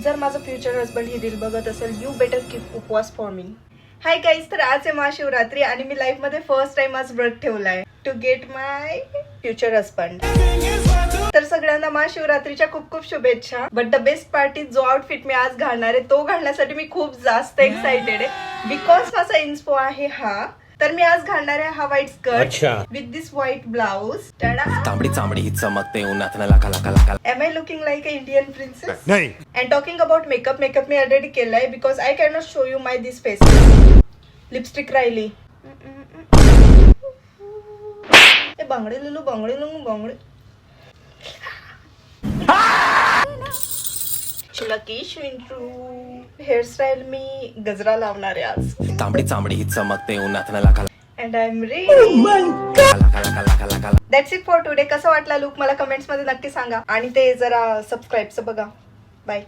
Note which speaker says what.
Speaker 1: जर माझं future husband ही reel बघत असेल, यू बेटर कीप उपवास फॉर मी. हाय गाईज, तर आज आहे महाशिवरात्री आणि मी लाईफ मध्ये फर्स्ट टाइम आज व्रत ठेवलाय to get my future husband. तर सगळ्यांना महाशिवरात्रीच्या खूप खूप शुभेच्छा. बट द बेस्ट पार्टी, जो आउटफिट मी आज घालणार आहे तो घालण्यासाठी मी खूप जास्त एक्साइटेड आहे. बिकॉज माझा इन्स्पो आहे हा. तर मी आज घालणार आहे हा white skirt with this white blouse.
Speaker 2: तांबडी चांबडी ही चमकते उन्हात लाका लाका लाका.
Speaker 1: Am I looking like a Indian princess? नाही. अँड टॉकिंग अबाउट मेकअप मी ऑलरेडी केलाय because I can not show you my this face. Lipstick राहिली. बांगडे लिलू बांगडे लकी शिंटू. हेअरस्टाईल मी गजरा लावणार आहे आज.
Speaker 2: तांबडी चांबडी ही चमकते उन्हात लाका.
Speaker 1: And I am ready.
Speaker 2: लाका.
Speaker 1: That's it for today. कसा वाटला लुक मला कमेंट्स मध्ये नक्की सांगा आणि ते जरा सबस्क्राईबचं बघा. बाय.